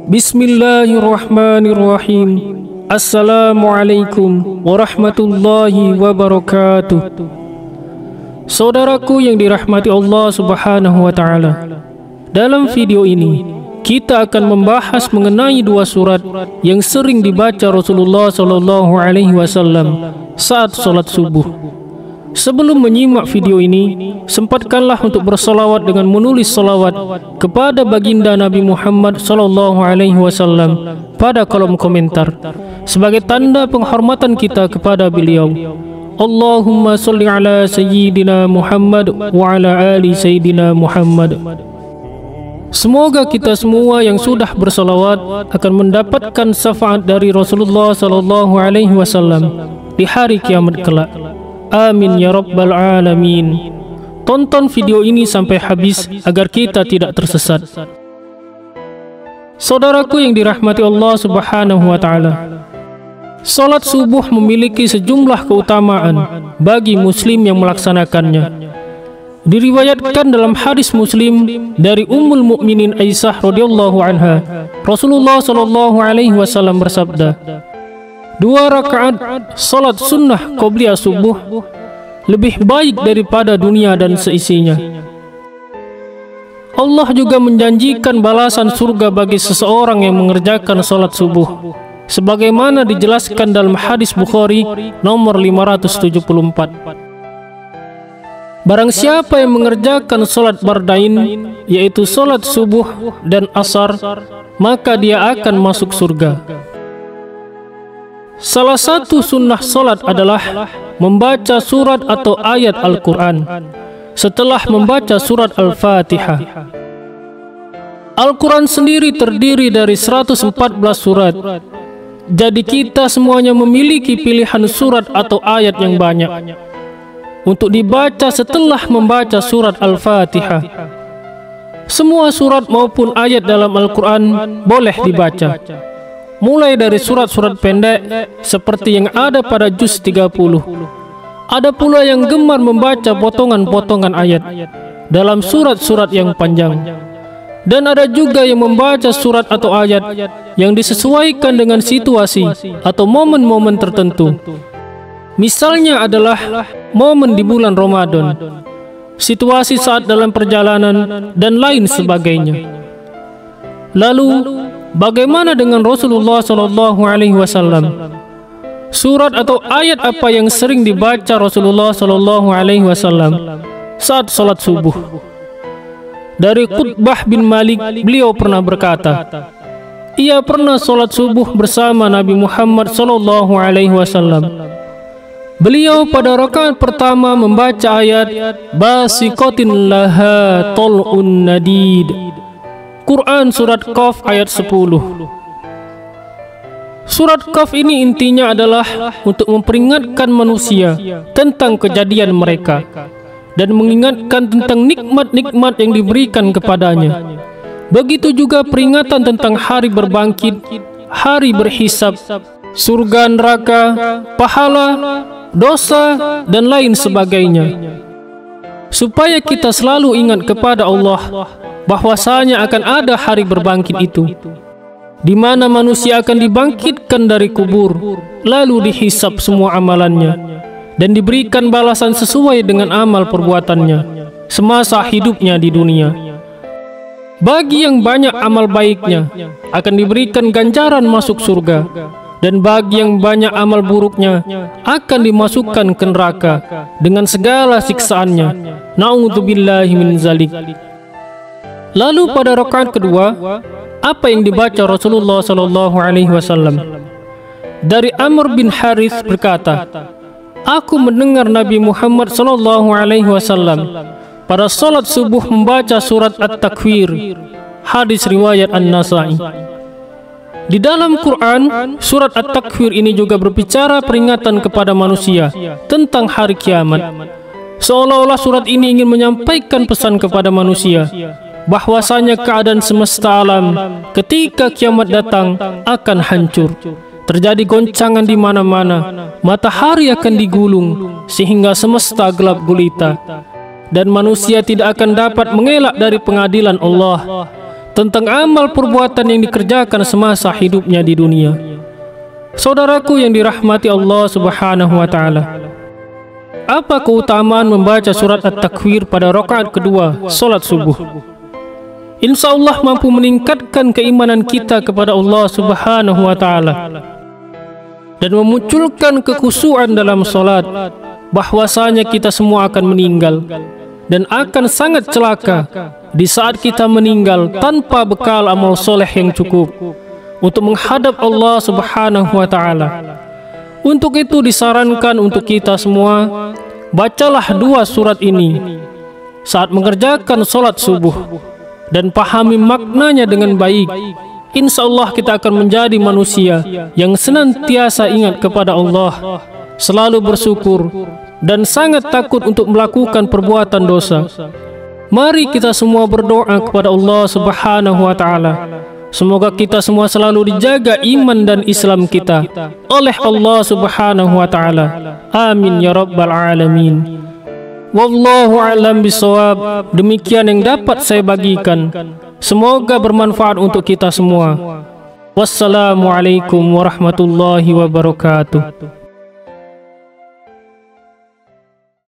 Bismillahirrahmanirrahim. Assalamualaikum warahmatullahi wabarakatuh. Saudaraku yang dirahmati Allah Subhanahu wa Ta'ala, dalam video ini kita akan membahas mengenai dua surat yang sering dibaca Rasulullah SAW saat sholat subuh. Sebelum menyimak video ini, sempatkanlah untuk bersolawat dengan menulis solawat kepada baginda Nabi Muhammad SAW pada kolom komentar sebagai tanda penghormatan kita kepada beliau. Allahumma salli ala Sayyidina Muhammad wa ala ali Sayyidina Muhammad. Semoga kita semua yang sudah bersolawat akan mendapatkan syafaat dari Rasulullah SAW di hari kiamat kelak. Amin ya rabbal alamin. Tonton video ini sampai habis agar kita tidak tersesat. Saudaraku yang dirahmati Allah Subhanahu wa Ta'ala, salat subuh memiliki sejumlah keutamaan bagi muslim yang melaksanakannya. Diriwayatkan dalam hadis Muslim dari Ummul Mukminin Aisyah radhiyallahu anha, Rasulullah SAW bersabda, 2 rakaat salat sunnah qobliyah subuh lebih baik daripada dunia dan seisinya. Allah juga menjanjikan balasan surga bagi seseorang yang mengerjakan salat subuh, sebagaimana dijelaskan dalam hadis Bukhari nomor 574. Barang siapa yang mengerjakan salat bardain, yaitu salat subuh dan asar, maka dia akan masuk surga. Salah satu sunnah salat adalah membaca surat atau ayat Al-Quran setelah membaca surat Al-Fatihah. Al-Quran sendiri terdiri dari 114 surat. Jadi kita semuanya memiliki pilihan surat atau ayat yang banyak untuk dibaca setelah membaca surat Al-Fatihah. Semua surat maupun ayat dalam Al-Quran boleh dibaca, mulai dari surat-surat pendek seperti yang ada pada juz 30. Ada pula yang gemar membaca potongan-potongan ayat dalam surat-surat yang panjang. Dan ada juga yang membaca surat atau ayat yang disesuaikan dengan situasi atau momen-momen tertentu. Misalnya adalah momen di bulan Ramadan, situasi saat dalam perjalanan, dan lain sebagainya. Lalu, bagaimana dengan Rasulullah SAW? Surat atau ayat apa yang sering dibaca Rasulullah SAW saat salat subuh? Dari Qutbah bin Malik, beliau pernah berkata, ia pernah salat subuh bersama Nabi Muhammad SAW. Beliau pada rakaat pertama membaca ayat Basiqatin laha tol'un nadid, Quran surat Qaf ayat 10. Surat Qaf ini intinya adalah untuk memperingatkan manusia tentang kejadian mereka dan mengingatkan tentang nikmat-nikmat yang diberikan kepadanya. Begitu juga peringatan tentang hari berbangkit, hari berhisab, surga neraka, pahala, dosa, dan lain sebagainya. Supaya kita selalu ingat kepada Allah bahwasanya akan ada hari berbangkit itu, di mana manusia akan dibangkitkan dari kubur, lalu dihisab semua amalannya dan diberikan balasan sesuai dengan amal perbuatannya semasa hidupnya di dunia. Bagi yang banyak amal baiknya akan diberikan ganjaran masuk surga, dan bagi yang banyak amal buruknya akan dimasukkan ke neraka dengan segala siksaannya. Na'udzubillahi min zalik. Lalu pada rakaat kedua, apa yang dibaca Rasulullah SAW? Dari Amr bin Harith berkata, aku mendengar Nabi Muhammad SAW pada salat subuh membaca surat At-Takwir, hadis riwayat An-Nasai. Di dalam Quran, surat At-Takwir ini juga berbicara peringatan kepada manusia tentang hari kiamat. Seolah-olah surat ini ingin menyampaikan pesan kepada manusia bahwasanya keadaan semesta alam ketika kiamat datang akan hancur. Terjadi goncangan di mana-mana, matahari akan digulung sehingga semesta gelap gulita, dan manusia tidak akan dapat mengelak dari pengadilan Allah. tentang amal perbuatan yang dikerjakan semasa hidupnya di dunia. Saudaraku yang dirahmati Allah Subhanahu wa taala, apa keutamaan membaca surat At-Takwir pada rakaat kedua salat subuh? Insya Allah mampu meningkatkan keimanan kita kepada Allah Subhanahu wa taala dan memunculkan kekhusyuan dalam salat, bahwasanya kita semua akan meninggal dan akan sangat celaka di saat kita meninggal tanpa bekal amal soleh yang cukup untuk menghadap Allah Subhanahu wa taala. Untuk itu disarankan untuk kita semua, bacalah dua surat ini saat mengerjakan salat subuh dan pahami maknanya dengan baik. Insya Allah kita akan menjadi manusia yang senantiasa ingat kepada Allah, selalu bersyukur, dan sangat takut untuk melakukan perbuatan dosa. Mari kita semua berdoa kepada Allah Subhanahu wa taala. Semoga kita semua selalu dijaga iman dan Islam kita oleh Allah Subhanahu wa taala. Amin ya rabbal alamin. Wallahu a'lam bishawab. Demikian yang dapat saya bagikan. Semoga bermanfaat untuk kita semua. Wassalamualaikum warahmatullahi wabarakatuh.